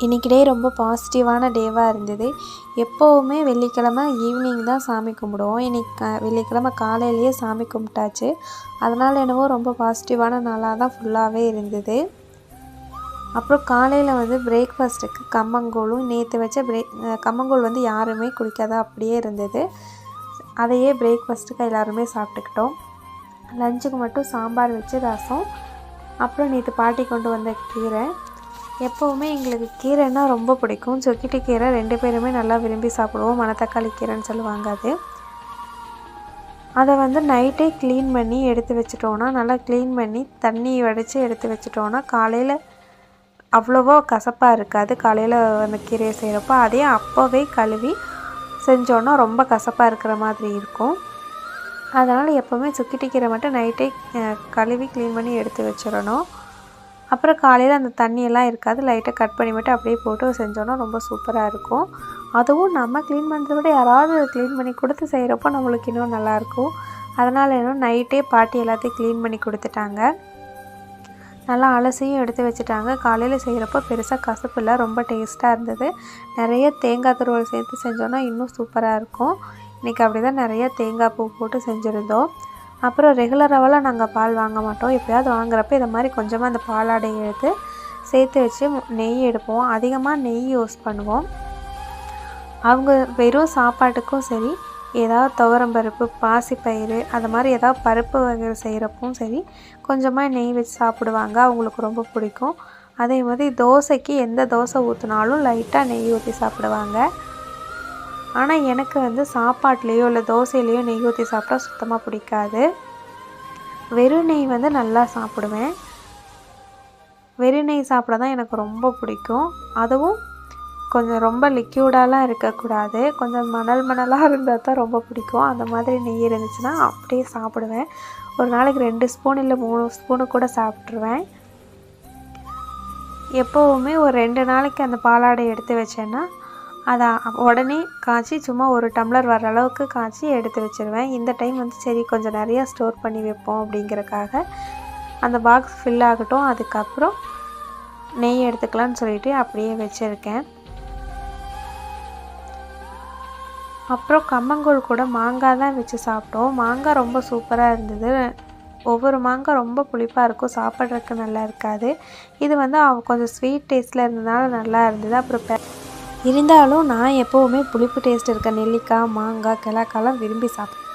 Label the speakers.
Speaker 1: இன்றைக்கி டே ரொம்ப பாசிட்டிவான டேவாக இருந்தது. எப்போவுமே வெள்ளிக்கிழமை ஈவினிங் தான் சாமி கும்பிடுவோம். இன்றைக்கி வெள்ளிக்கிழமை காலையிலேயே சாமி கும்பிட்டாச்சு. அதனால் என்னவோ ரொம்ப பாசிட்டிவான நாளாக தான் ஃபுல்லாகவே இருந்தது. அப்புறம் காலையில் வந்து பிரேக்ஃபாஸ்ட்டுக்கு கம்மங்கூழும் நேற்று வச்ச கம்மங்கூழ் வந்து யாருமே குடிக்காத அப்படியே இருந்தது. அதையே பிரேக்ஃபாஸ்ட்டுக்கு எல்லாருமே சாப்பிட்டுக்கிட்டோம். லஞ்சுக்கு மட்டும் சாம்பார் வச்சு ரசம், அப்புறம் நேற்று பாட்டி கொண்டு வந்த கீரை. எப்போவுமே எங்களுக்கு கீரைன்னா ரொம்ப பிடிக்கும். சொக்கிட்டு கீரை 2 பேருமே நல்லா விரும்பி சாப்பிடுவோம். மணத்தக்காளி கீரைன்னு சொல்லுவாங்க அது. அதை வந்து நைட்டே க்ளீன் பண்ணி எடுத்து வச்சிட்டோன்னா, நல்லா க்ளீன் பண்ணி தண்ணி வடித்து எடுத்து வச்சிட்டோன்னா காலையில் அவ்வளோவா கசப்பாக இருக்காது. காலையில் அந்த கீரையை செய்கிறப்போ அதையே அப்போவே கழுவி செஞ்சோன்னா ரொம்ப கசப்பாக இருக்கிற மாதிரி இருக்கும். அதனால் எப்போவுமே சுக்கிட்டி கீரை மட்டும் நைட்டே கழுவி க்ளீன் பண்ணி எடுத்து வச்சிடணும். அப்புறம் காலையில் அந்த தண்ணியெல்லாம் இருக்காது, லைட்டாக கட் பண்ணி மட்டும் அப்படியே போட்டு செஞ்சோன்னா ரொம்ப சூப்பராக இருக்கும். அதுவும் நம்ம க்ளீன் பண்ணுறத விட யாராவது க்ளீன் பண்ணி கொடுத்து செய்கிறப்போ நம்மளுக்கு இன்னும் நல்லாயிருக்கும். அதனால் இன்னும் நைட்டே பாட்டி எல்லாத்தையும் க்ளீன் பண்ணி கொடுத்துட்டாங்க. நல்லா அலசியும் எடுத்து வச்சுட்டாங்க. காலையில் செய்கிறப்போ பெருசாக கசப்பு இல்லை, ரொம்ப டேஸ்ட்டாக இருந்தது. நிறைய தேங்காய் துருவல் சேர்த்து செஞ்சோன்னா இன்னும் சூப்பராக இருக்கும். இன்றைக்கி அப்படி தான் நிறைய தேங்காய் பூ போட்டு செஞ்சுருந்தோம். அப்புறம் ரெகுலராகலாம் நாங்கள் பால் வாங்க மாட்டோம். எப்போயாவது வாங்குறப்ப இதை மாதிரி கொஞ்சமாக அந்த பாலாடையை எடுத்து சேர்த்து வச்சு நெய் எடுப்போம். அதிகமாக நெய் யூஸ் பண்ணுவோம். அவங்க வெறும் சாப்பாட்டுக்கும் சரி, ஏதாவது துவரம்பருப்பு, பாசிப்பயிறு அது மாதிரி ஏதாவது பருப்பு வகை செய்கிறப்பவும் சரி கொஞ்சமாக நெய் வச்சு சாப்பிடுவாங்க. அவங்களுக்கு ரொம்ப பிடிக்கும். அதே மாதிரி தோசைக்கு எந்த தோசை ஊற்றினாலும் லைட்டாக நெய் ஊற்றி சாப்பிடுவாங்க. ஆனால் எனக்கு வந்து சாப்பாட்லேயோ இல்லை தோசையிலையோ நெய் ஊற்றி சாப்பிட்டா சுத்தமாக பிடிக்காது. வெறும் நெய் வந்து நல்லா சாப்பிடுவேன். வெறும் நெய் சாப்பிட தான் எனக்கு ரொம்ப பிடிக்கும். அதுவும் கொஞ்சம் ரொம்ப லிக்யூடாலாம் இருக்கக்கூடாது, கொஞ்சம் மணலாக இருந்தால் தான் ரொம்ப பிடிக்கும். அந்த மாதிரி நெய் இருந்துச்சுன்னா அப்படியே சாப்பிடுவேன். ஒரு நாளைக்கு 2 ஸ்பூன் இல்லை 3 ஸ்பூனு கூட சாப்பிட்ருவேன். எப்போவுமே ஒரு 2 நாளைக்கு அந்த பாலாடை எடுத்து வச்சேன்னா அதை உடனே காய்ச்சி சும்மா ஒரு டம்ளர் வர அளவுக்கு காய்ச்சி எடுத்து வச்சுருவேன். இந்த டைம் வந்து சரி கொஞ்சம் நிறையா ஸ்டோர் பண்ணி வைப்போம் அப்படிங்கிறக்காக அந்த பாக்ஸ் ஃபில் ஆகட்டும், அதுக்கப்புறம் நெய் எடுத்துக்கலான்னு சொல்லிட்டு அப்படியே வச்சுருக்கேன். அப்புறம் கம்மங்கூழ் கூட மாங்காய் தான் வச்சு சாப்பிட்டோம். மாங்காய் ரொம்ப சூப்பராக இருந்தது. ஒவ்வொரு மாங்காய் ரொம்ப புளிப்பாக இருக்கும், சாப்பிட்றதுக்கு நல்லா இருக்காது. இது வந்து கொஞ்சம் ஸ்வீட் டேஸ்ட்டில் இருந்ததுனால நல்லா இருந்தது. அப்புறம் இருந்தாலும் நான் எப்போவுமே புளிப்பு டேஸ்ட் இருக்க நெல்லிக்காய், மாங்காய், கிழக்காலாம் விரும்பி சாப்பிடுவேன்.